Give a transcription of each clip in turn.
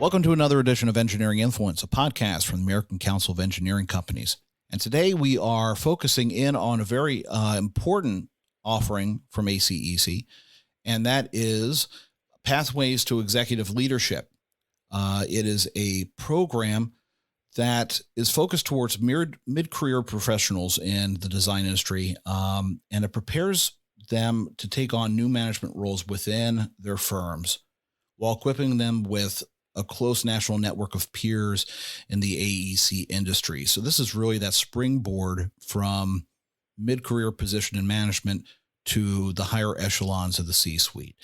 Welcome to another edition of Engineering Influence, a podcast from the American Council of Engineering Companies. And today we are focusing in on a very important offering from ACEC, and that is Pathways to Executive Leadership. It is a program that is focused towards mid-career professionals in the design industry, and it prepares them to take on new management roles within their firms while equipping them with a close national network of peers in the AEC industry. So this is really that springboard from mid-career position in management to the higher echelons of the C-suite.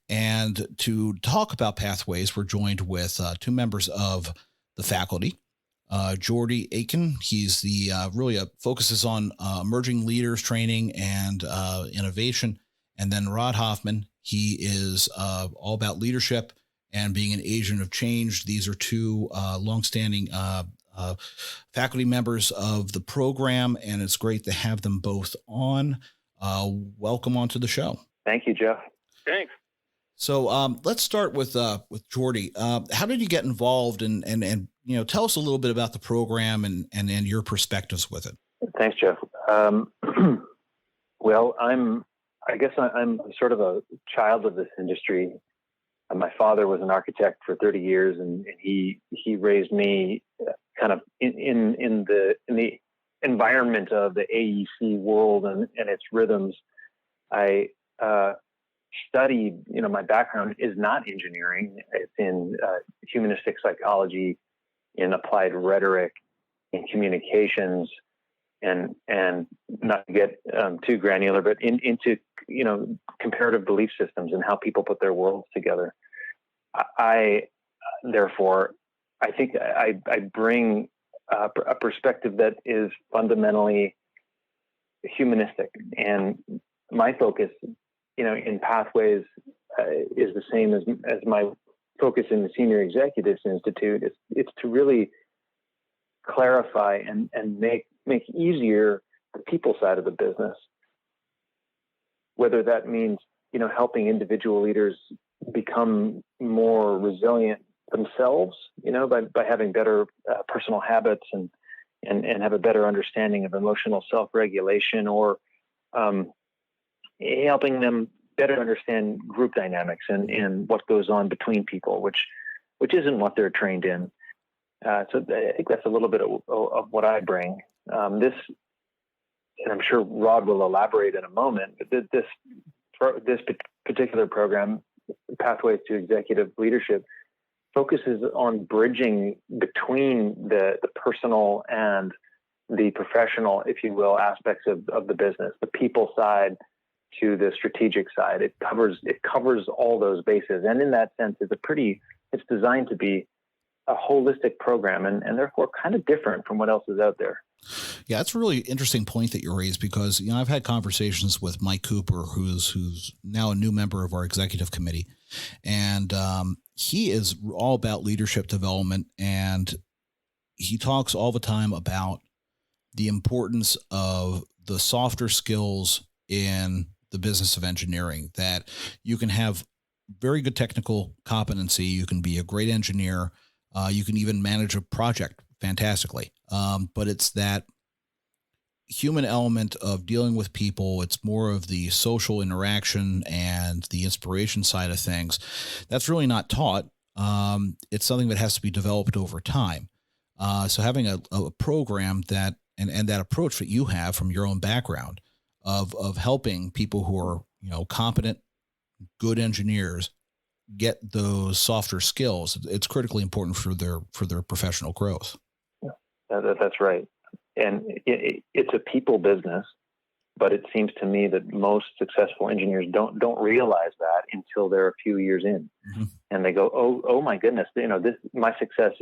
And to talk about Pathways, we're joined with two members of the faculty. Geordie, Aitken, he's the really focuses on emerging leaders training and innovation. And then Rod Hoffman, he is all about leadership and being an agent of change. These are two longstanding faculty members of the program, and it's great to have them both on. Welcome onto the show. Thank you, Jeff. Thanks. So let's start with Geordie. How did you get involved, and tell us a little bit about the program and your perspectives with it. Thanks, Jeff. Well, I'm sort of a child of this industry. My father was an architect for 30 years, and he raised me kind of in the environment of the AEC world and its rhythms. I studied, my background is not engineering. It's in humanistic psychology, in applied rhetoric, in communications, and not to get too granular, but into comparative belief systems and how people put their worlds together. Therefore, I think I bring a perspective that is fundamentally humanistic, and my focus, in Pathways, is the same as my focus in the Senior Executives Institute. It's to really clarify and make easier the people side of the business, whether that means helping individual leaders become more resilient themselves, by having better personal habits and have a better understanding of emotional self-regulation, or helping them better understand group dynamics and what goes on between people, which isn't what they're trained in. So I think that's a little bit of what I bring. This, and I'm sure Rod will elaborate in a moment, but this particular program, Pathways to Executive Leadership, focuses on bridging between the personal and the professional, if you will, aspects of the business, the people side to the strategic side. It covers all those bases, and in that sense, it's designed to be a holistic program, and therefore kind of different from what else is out there. Yeah, that's a really interesting point that you raised, because I've had conversations with Mike Cooper, who's now a new member of our executive committee, and he is all about leadership development, and he talks all the time about the importance of the softer skills in the business of engineering, that you can have very good technical competency, you can be a great engineer, you can even manage a project fantastically. But it's that human element of dealing with people. It's more of the social interaction and the inspiration side of things. That's really not taught. It's something that has to be developed over time. So having a program that, and that approach that you have from your own background of helping people who are, competent, good engineers get those softer skills, it's critically important for their professional growth. That's right. And it's a people business, but it seems to me that most successful engineers don't realize that until they're a few years in. Mm-hmm. And they go, oh my goodness, my success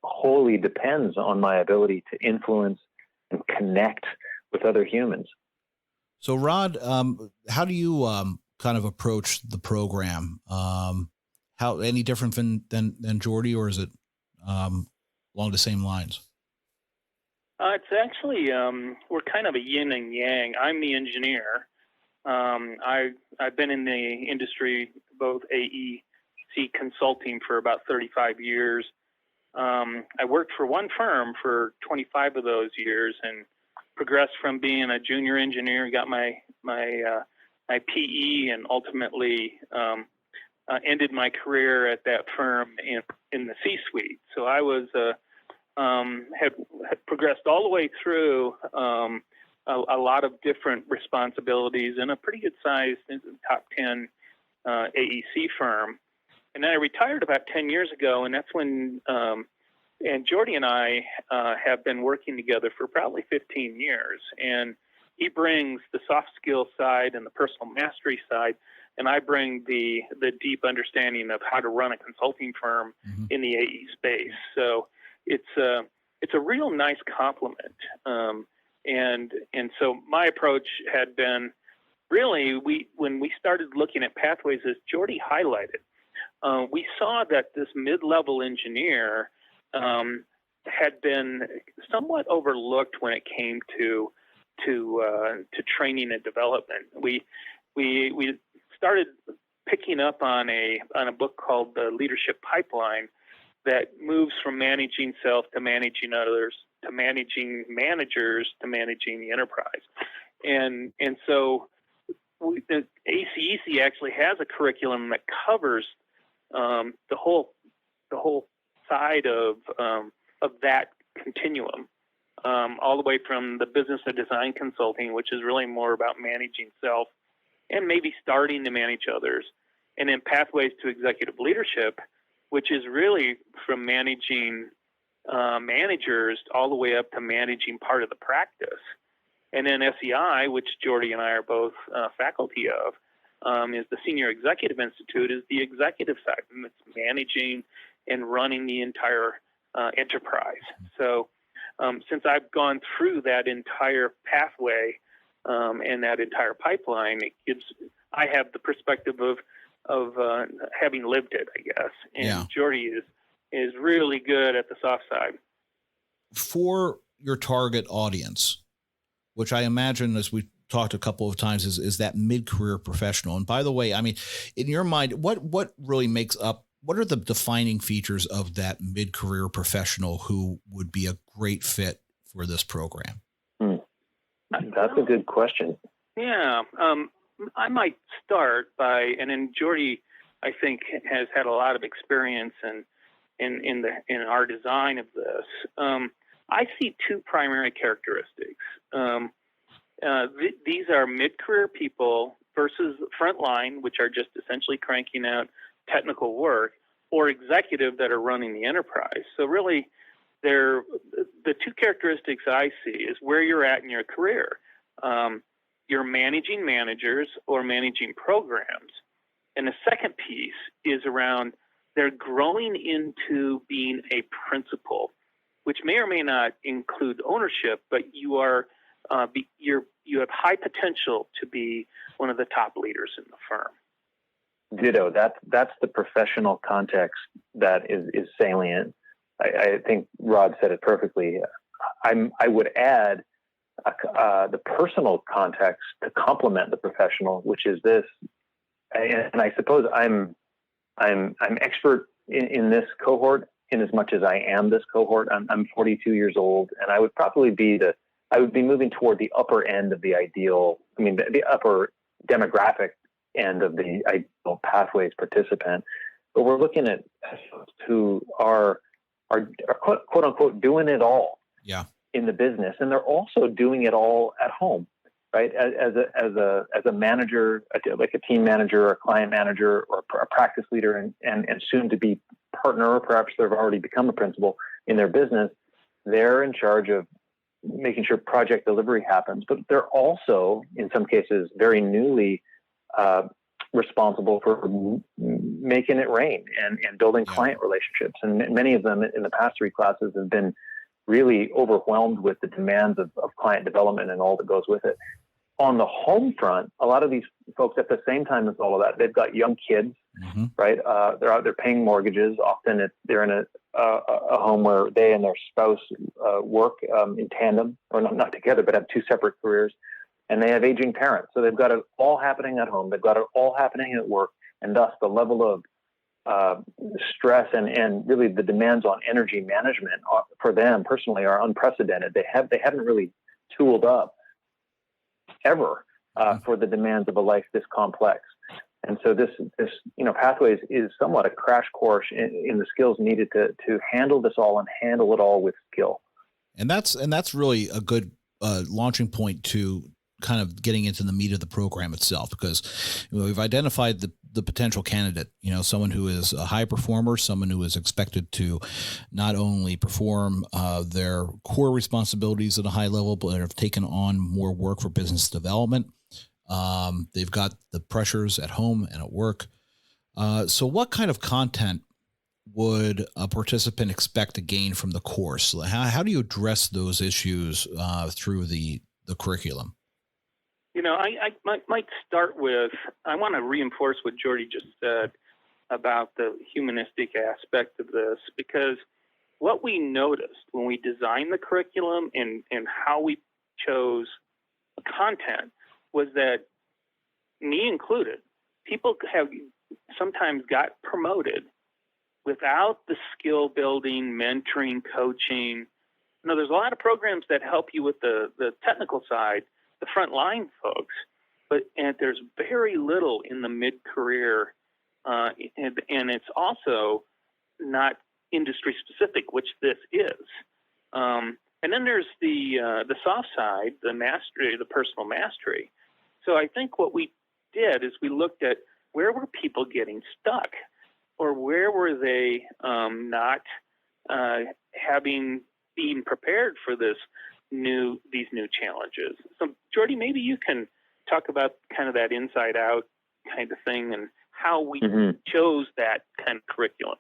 wholly depends on my ability to influence and connect with other humans. So Rod, how do you kind of approach the program? How any different than Geordie, or is it along the same lines? It's actually, we're kind of a yin and yang. I'm the engineer. I've been in the industry, both AE consulting for about 35 years. I worked for one firm for 25 of those years and progressed from being a junior engineer, got my PE, and ultimately ended my career at that firm in the C-suite. So I was had progressed all the way through a lot of different responsibilities in a pretty good sized top 10 AEC firm. And then I retired about 10 years ago, and that's when, and Geordie and I have been working together for probably 15 years. And he brings the soft skill side and the personal mastery side, and I bring the deep understanding of how to run a consulting firm in the AE space. So it's a real nice complement. And so my approach had been really, when we started looking at pathways, as Geordie highlighted, we saw that this mid-level engineer had been somewhat overlooked when it came to training and development. We started picking up on a book called The Leadership Pipeline that moves from managing self to managing others to managing managers to managing the enterprise. And so the ACEC actually has a curriculum that covers the whole side of that continuum, all the way from the business and design consulting, which is really more about managing self and maybe starting to manage others, and then pathways to executive leadership, which is really from managing managers all the way up to managing part of the practice. And then SEI, which Geordie and I are both faculty of, is the Senior Executive Institute, is the executive side, and it's managing and running the entire enterprise. So since I've gone through that entire pathway and that entire pipeline, I have the perspective of having lived it, I guess. And Geordie is really good at the soft side. For your target audience, which I imagine, as we talked a couple of times, is that mid-career professional. And by the way, I mean, in your mind, what really makes up, what are the defining features of that mid-career professional who would be a great fit for this program? That's a good question. Yeah. I might start by, and then Geordie, I think, has had a lot of experience in our design of this. I see two primary characteristics. These are mid-career people versus frontline, which are just essentially cranking out technical work, or executive that are running the enterprise. So really, the two characteristics I see is where you're at in your career. You're managing managers or managing programs. And the second piece is around they're growing into being a principal, which may or may not include ownership, but you have high potential to be one of the top leaders in the firm. Ditto. That's the professional context that is salient. I think Rod said it perfectly. I would add the personal context to complement the professional, which is this. And I suppose I'm expert in this cohort in as much as I am this cohort. I'm 42 years old, and I would probably I would be moving toward the upper end of the ideal. I mean, the upper demographic end of the ideal pathways participant. But we're looking at folks who are quote unquote doing it all in the business, and they're also doing it all at home, right? As a manager, like a team manager, or a client manager, or a practice leader, and soon to be partner, or perhaps they've already become a principal in their business. They're in charge of making sure project delivery happens, but they're also, in some cases, very newly responsible for making it rain and building client relationships. And many of them in the past three classes have been really overwhelmed with the demands of client development and all that goes with it. On the home front, a lot of these folks, at the same time as all of that, they've got young kids, right? They're out there paying mortgages. Often they're in a home where they and their spouse work in tandem, or not together, but have two separate careers. And they have aging parents. So they've got it all happening at home. They've got it all happening at work. And thus the level of stress and really the demands on energy management for them personally are unprecedented. They haven't really tooled up ever for the demands of a life this complex. And so this Pathways is somewhat a crash course in the skills needed to handle this all and handle it all with skill. And that's really a good launching point to kind of getting into the meat of the program itself, because we've identified the potential candidate, someone who is a high performer, someone who is expected to not only perform their core responsibilities at a high level, but have taken on more work for business development. They've got the pressures at home and at work. So what kind of content would a participant expect to gain from the course? How do you address those issues through the curriculum? I might start with, I want to reinforce what Geordie just said about the humanistic aspect of this, because what we noticed when we designed the curriculum and how we chose the content was that, me included, people have sometimes got promoted without the skill building, mentoring, coaching. There's a lot of programs that help you with the technical side, the frontline folks, and there's very little in the mid-career, and it's also not industry specific, which this is. And then there's the soft side, the mastery, the personal mastery. So I think what we did is we looked at where were people getting stuck, or where were they not having been prepared for these new challenges. So Geordie, maybe you can talk about kind of that inside out kind of thing and how we chose that kind of curriculum.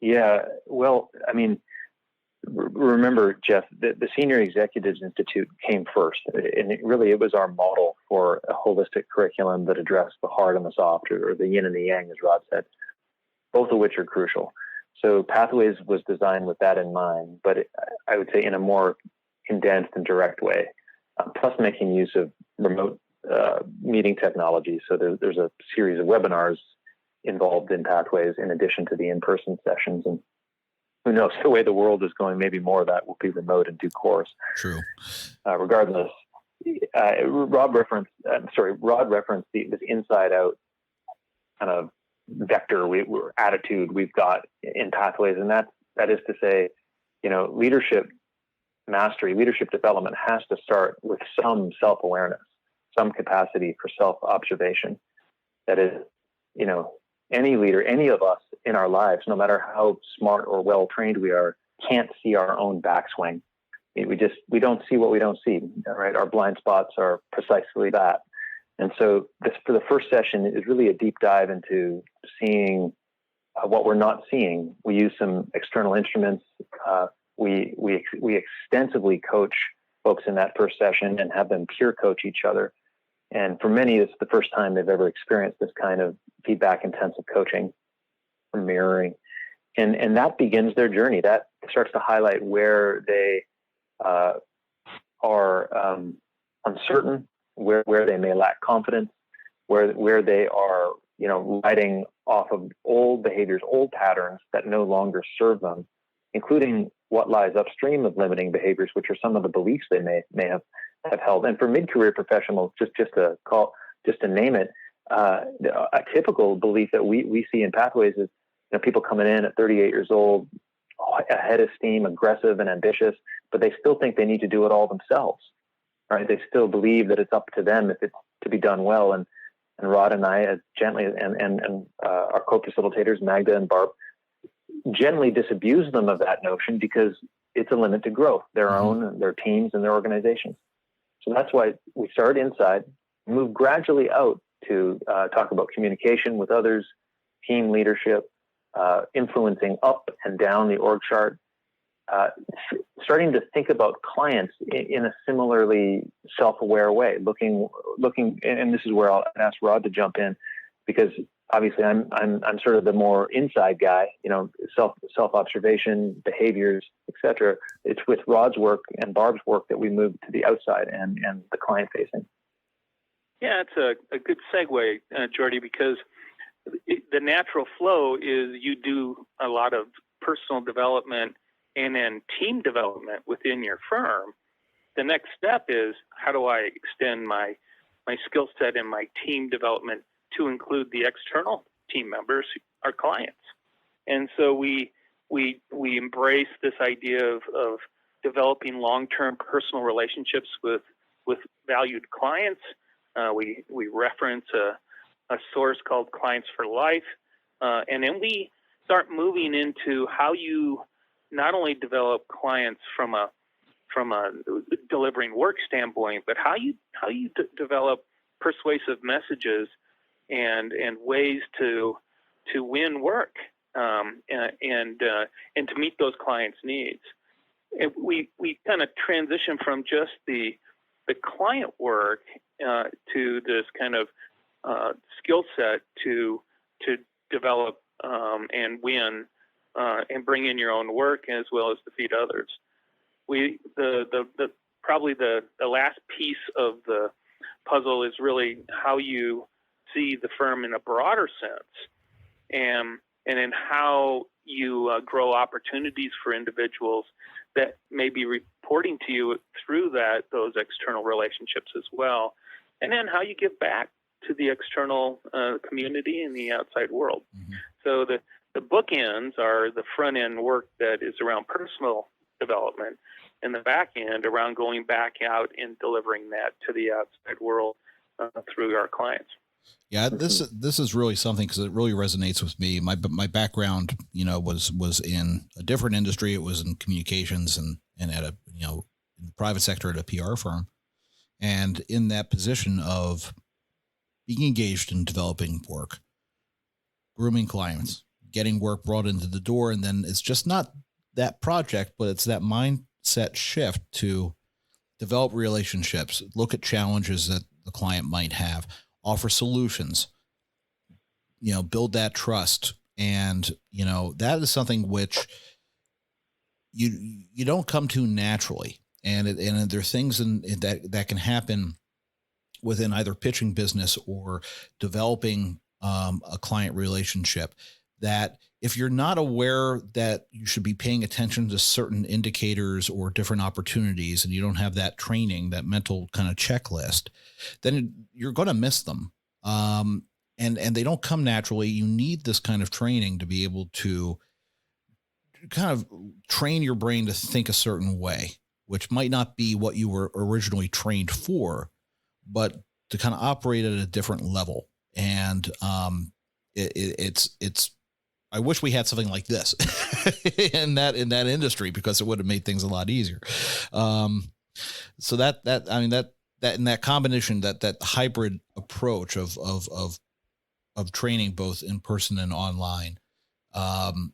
Yeah, well, I mean, remember, Jeff, the Senior Executives Institute came first, and it was our model for a holistic curriculum that addressed the hard and the soft, or the yin and the yang, as Rod said, both of which are crucial. So Pathways was designed with that in mind, but I would say in a more condensed and direct way, plus making use of remote meeting technology. So there's a series of webinars involved in Pathways in addition to the in-person sessions. And who knows, the way the world is going, maybe more of that will be remote in due course. True. Regardless, Rod referenced this inside out kind of vector attitude we've got in Pathways, and that is to say, leadership mastery, leadership development has to start with some self-awareness, some capacity for self-observation. That is, any leader, any of us in our lives, no matter how smart or well trained we are, can't see our own backswing. We don't see what we don't see, right? Our blind spots are precisely that. And so for the first session is really a deep dive into seeing what we're not seeing. We use some external instruments. We extensively coach folks in that first session and have them peer coach each other. And for many, it's the first time they've ever experienced this kind of feedback intensive coaching or mirroring. And that begins their journey. That starts to highlight where they are uncertain, where they may lack confidence, where they are, riding off of old behaviors, old patterns that no longer serve them, including what lies upstream of limiting behaviors, which are some of the beliefs they may have held. And for mid-career professionals, just to name it, a typical belief that we see in Pathways is, people coming in at 38 years old, ahead of steam, aggressive and ambitious, but they still think they need to do it all themselves. Right? They still believe that it's up to them if it's to be done well. And Rod and I, as gently, and our co-facilitators, Magda and Barb, gently disabuse them of that notion, because it's a limit to growth, their own, their teams, and their organizations. So that's why we start inside, move gradually out to talk about communication with others, team leadership, influencing up and down the org chart, starting to think about clients in a similarly self-aware way, looking, and this is where I'll ask Rod to jump in, because obviously I'm sort of the more inside guy, self-observation, behaviors, etc. It's with Rod's work and Barb's work that we move to the outside and the client facing. Yeah, it's a good segue, Geordie, because the natural flow is you do a lot of personal development and then team development within your firm. The next step is, how do I extend my skill set and my team development to include the external team members, our clients? And so we embrace this idea of developing long-term personal relationships with valued clients. We reference a source called Clients for Life, and then we start moving into how you not only develop clients from a delivering work standpoint, but how you develop persuasive messages and ways to win work and to meet those clients' needs. And we kind of transition from just the client work to this kind of skill set to develop and win and bring in your own work as well as to feed others. Probably the last piece of the puzzle is really how you see the firm in a broader sense, and in how you grow opportunities for individuals that may be reporting to you through those external relationships as well, and then how you give back to the external community and the outside world. Mm-hmm. So the bookends are the front end work that is around personal development, and the back end around going back out and delivering that to the outside world through our clients. Yeah, this is really something, because it really resonates with me. My background, was in a different industry. It was in communications and at a in the private sector at a PR firm, and in that position of being engaged in developing work, grooming clients, getting work brought into the door, and then it's just not that project, but it's that mindset shift to develop relationships, look at challenges that the client might have, offer solutions, build that trust. And, that is something which you don't come to naturally. And there are things that can happen within either pitching business or developing a client relationship, that if you're not aware that you should be paying attention to certain indicators or different opportunities, and you don't have that training, that mental kind of checklist, then you're going to miss them. And they don't come naturally. You need this kind of training to be able to kind of train your brain to think a certain way, which might not be what you were originally trained for, but to kind of operate at a different level. And it's I wish we had something like this in that industry, because it would have made things a lot easier. So that in that combination, that hybrid approach of training both in person and online, that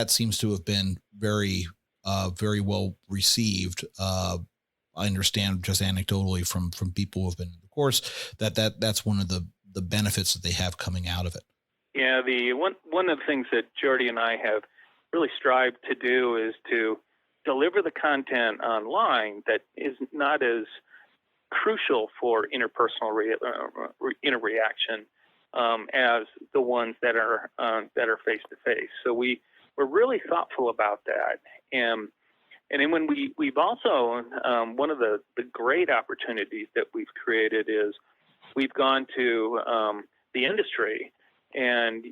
seems to have been very well received. I understand just anecdotally from people who have been in the course that's one of the benefits that they have coming out of it. Yeah, one of the things that Geordie and I have really strived to do is to deliver the content online that is not as crucial for interpersonal interaction as the ones that are face to face. So we're really thoughtful about that, and then when we've also one of the great opportunities that we've created is we've gone to the industry and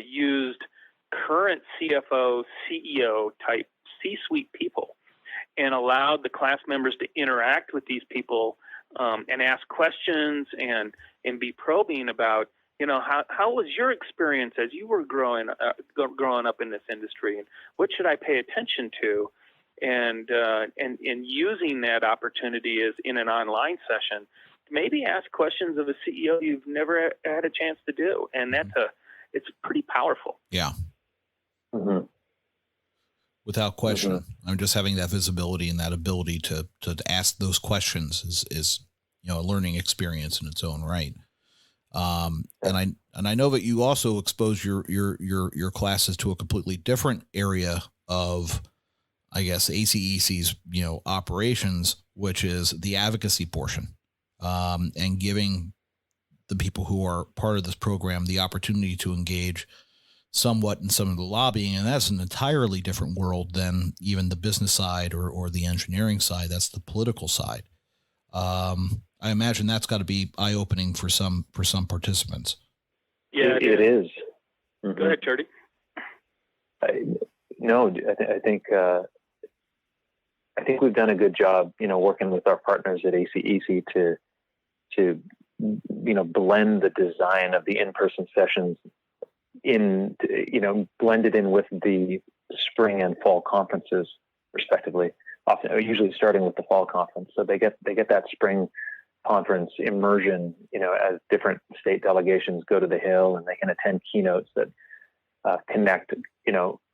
used current CFO, CEO type C-suite people, and allowed the class members to interact with these people and ask questions and be probing about, how was your experience as you were growing up in this industry, and what should I pay attention to, and using that opportunity is in an online session. Maybe ask questions of a CEO you've never had a chance to do, and it's pretty powerful. Yeah, without question. I'm just having that visibility and that ability to ask those questions is a learning experience in its own right. And I know that you also expose your classes to a completely different area of, I guess, ACEC's operations, which is the advocacy portion. And giving the people who are part of this program the opportunity to engage somewhat in some of the lobbying, and that's an entirely different world than even the business side or the engineering side. That's the political side. I imagine that's got to be eye-opening for some participants. Yeah, it is. Mm-hmm. Go ahead, Geordie. I think we've done a good job, working with our partners at ACEC to blend the design of the in-person sessions blended in with the spring and fall conferences, respectively. Often, usually starting with the fall conference, so they get that spring conference immersion. As different state delegations go to the Hill, and they can attend keynotes that connect,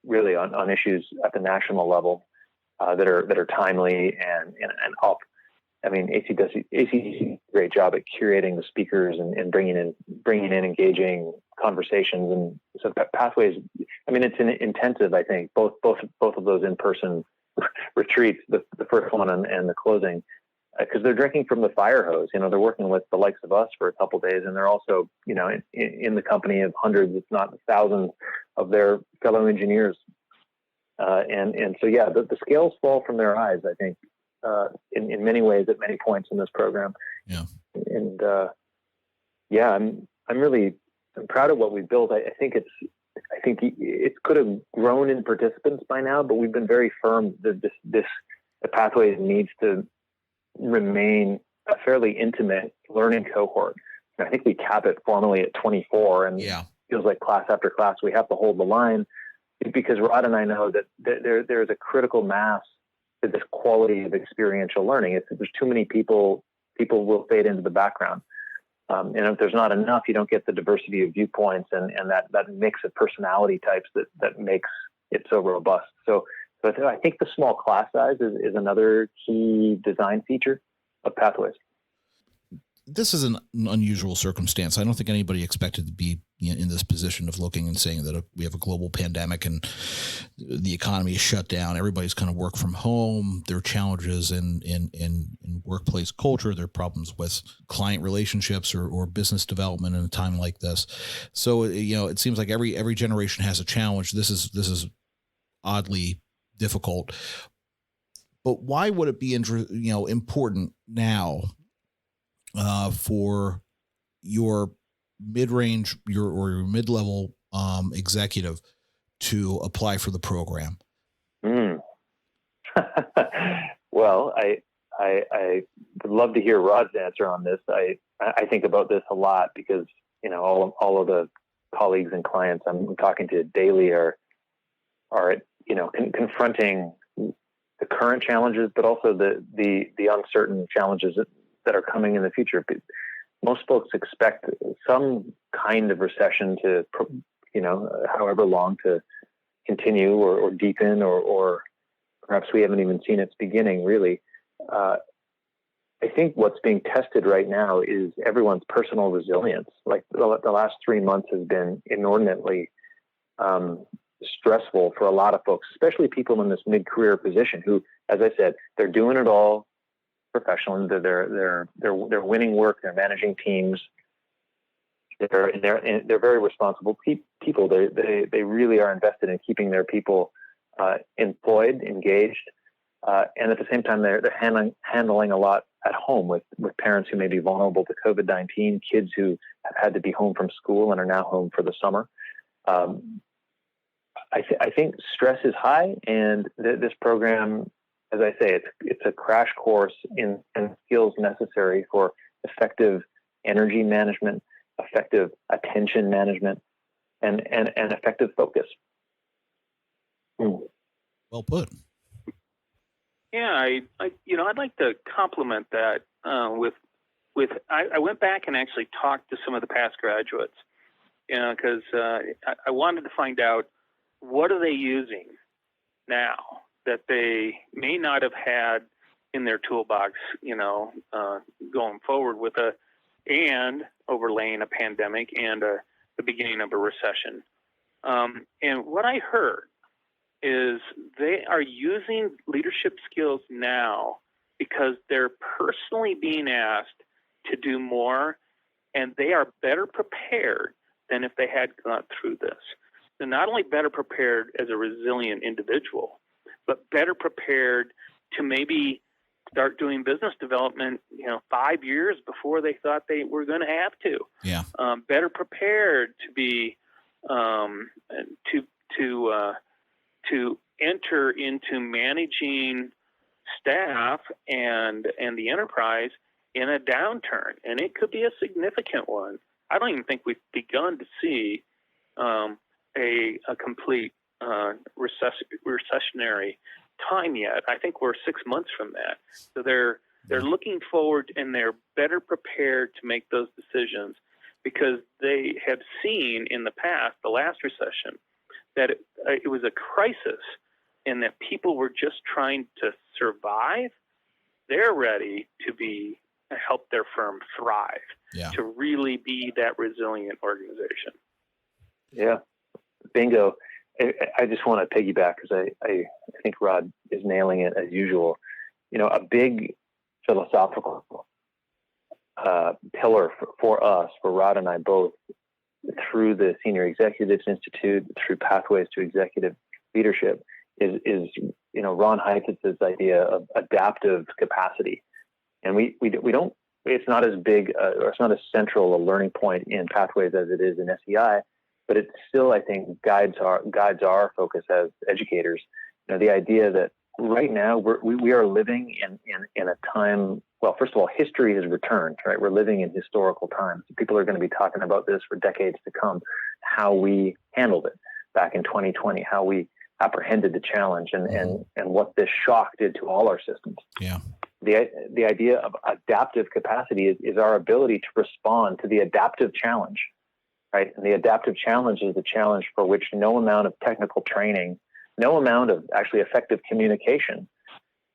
really on issues at the national level that are timely and up. I mean, ACEC does a great job at curating the speakers and bringing in engaging conversations. And so Pathways, I mean, it's an intensive, I think, both of those in-person retreats, the first one and the closing, because they're drinking from the fire hose. They're working with the likes of us for a couple of days, and they're also, in the company of hundreds, if not thousands, of their fellow engineers. And so, yeah, the scales fall from their eyes, I think, in many ways at many points in this program. Yeah. And I'm proud of what we've built. I think it could have grown in participants by now, but we've been very firm that the Pathways needs to remain a fairly intimate learning cohort. And I think we cap it formally at 24, and feels like class after class we have to hold the line, because Rod and I know that there's a critical mass to this quality of experiential learning. If there's too many people will fade into the background. And if there's not enough, you don't get the diversity of viewpoints and that mix of personality types that makes it so robust. So I think the small class size is another key design feature of Pathways. This is an unusual circumstance. I don't think anybody expected to be in this position of looking and saying that we have a global pandemic and the economy is shut down. Everybody's kind of work from home. There are challenges in workplace culture. There are problems with client relationships or business development in a time like this. So, it seems like every generation has a challenge. This is oddly difficult. But why would it be important now for your mid-range or your mid-level executive to apply for the program? Well, I would love to hear Rod's answer on this. I think about this a lot because all of the colleagues and clients I'm talking to daily are confronting the current challenges, but also the uncertain challenges that are coming in the future. Most folks expect some kind of recession to, however long, to continue or deepen, or perhaps we haven't even seen its beginning, really. I think what's being tested right now is everyone's personal resilience. Like the last 3 months has been inordinately stressful for a lot of folks, especially people in this mid-career position who, as I said, they're doing it all professionally. They're winning work. They're managing teams. They're very responsible people. They really are invested in keeping their people employed, engaged, and at the same time they're handling a lot at home with parents who may be vulnerable to COVID-19, kids who have had to be home from school and are now home for the summer. I think stress is high, and this program, as I say, it's a crash course in skills necessary for effective energy management, effective attention management, and effective focus. Well put. Yeah, I'd like to complement that with I went back and actually talked to some of the past graduates, because I wanted to find out what are they using now that they may not have had in their toolbox, going forward with and overlaying a pandemic and the beginning of a recession. And what I heard is they are using leadership skills now because they're personally being asked to do more and they are better prepared than if they had gone through this. They're not only better prepared as a resilient individual, but better prepared to maybe start doing business development, 5 years before they thought they were going to have to. Yeah. Better prepared to be to enter into managing staff and the enterprise in a downturn, and it could be a significant one. I don't even think we've begun to see a complete recessionary time yet. I think we're 6 months from that. So they're looking forward, and they're better prepared to make those decisions because they have seen in the past, the last recession, that it was a crisis and that people were just trying to survive. They're ready to help their firm thrive, to really be that resilient organization. Yeah, bingo. I just want to piggyback because I think Rod is nailing it as usual. A big philosophical pillar for us, for Rod and I both, through the Senior Executives Institute, through Pathways to Executive Leadership, is Ron Heifetz's idea of adaptive capacity. And we don't. It's not as big or it's not as central a learning point in Pathways as it is in SEI, but it still, I think, guides our focus as educators. The idea that right now we are living in a time. Well, first of all, history has returned. Right, we're living in historical times. People are going to be talking about this for decades to come. How we handled it back in 2020, how we apprehended the challenge, and what this shock did to all our systems. Yeah. The idea of adaptive capacity is our ability to respond to the adaptive challenge, right? And the adaptive challenge is the challenge for which no amount of technical training, no amount of actually effective communication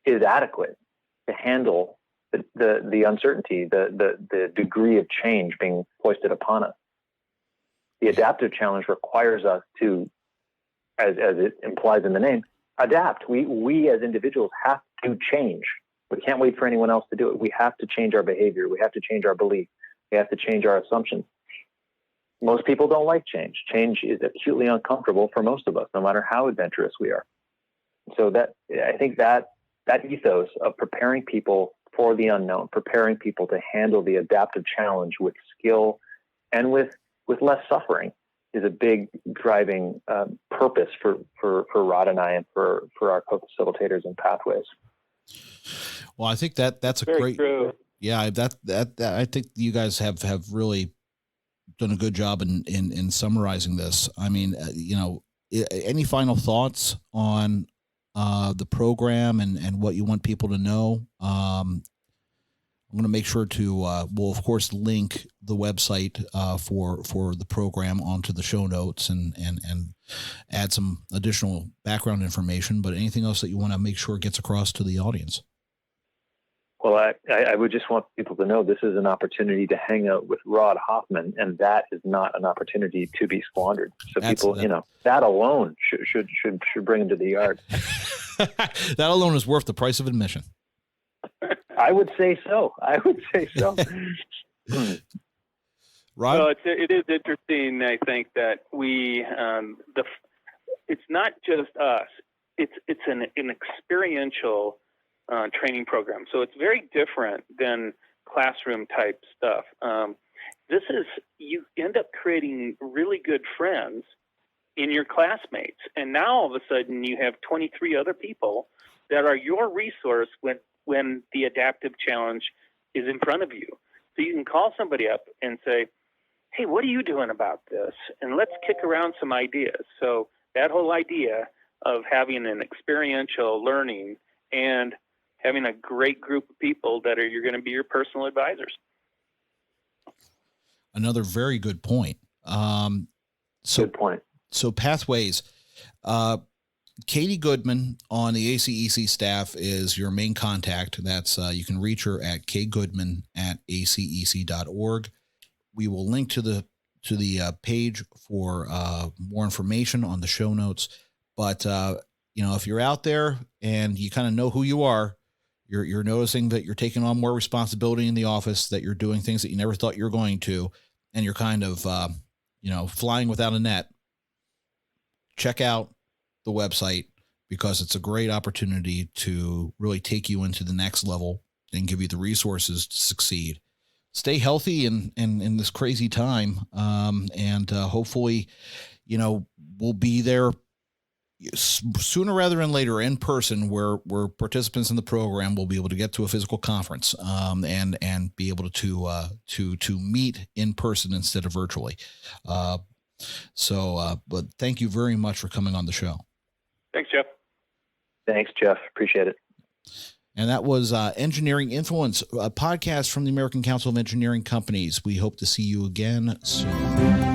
is adequate to handle the uncertainty, the degree of change being foisted upon us. The adaptive challenge requires us to, as it implies in the name, adapt. We as individuals have to change. We can't wait for anyone else to do it. We have to change our behavior. We have to change our belief. We have to change our assumptions. Most people don't like change. Change is acutely uncomfortable for most of us, no matter how adventurous we are. So I think that ethos of preparing people for the unknown, preparing people to handle the adaptive challenge with skill and with less suffering is a big driving purpose for Rod and I and for our co-facilitators and Pathways. Well, I think that's a Very great, true. Yeah, that I think you guys have really done a good job in summarizing this. I mean, any final thoughts on the program and what you want people to know? I'm going to make sure to we'll of course link the website for the program onto the show notes and add some additional background information. But anything else that you want to make sure gets across to the audience? Well, I would just want people to know this is an opportunity to hang out with Rod Hoffman, and that is not an opportunity to be squandered. So people, that alone should bring them to the yard. That alone is worth the price of admission. I would say so. Rod? Well, it is interesting. I think that it's not just us. It's an experiential training program. So it's very different than classroom type stuff. You end up creating really good friends in your classmates. And now all of a sudden you have 23 other people that are your resource when the adaptive challenge is in front of you. So you can call somebody up and say, hey, what are you doing about this? And let's kick around some ideas. So that whole idea of having an experiential learning and having a great group of people that you're going to be your personal advisors. Another very good point. Good point. So Pathways, Katie Goodman on the ACEC staff is your main contact. That's you can reach her at kgoodman@acec.org. We will link to the page for more information on the show notes. But if you're out there and you kind of know who you are, You're noticing that you're taking on more responsibility in the office, that you're doing things that you never thought you were going to, and you're kind of, flying without a net. Check out the website, because it's a great opportunity to really take you into the next level and give you the resources to succeed. Stay healthy in this crazy time. And hopefully, we'll be there sooner rather than later in person, where participants in the program will be able to get to a physical conference, and be able to meet in person instead of virtually. But thank you very much for coming on the show. Thanks, Jeff. Thanks, Jeff. Appreciate it. And that was Engineering Influence, a podcast from the American Council of Engineering Companies. We hope to see you again soon.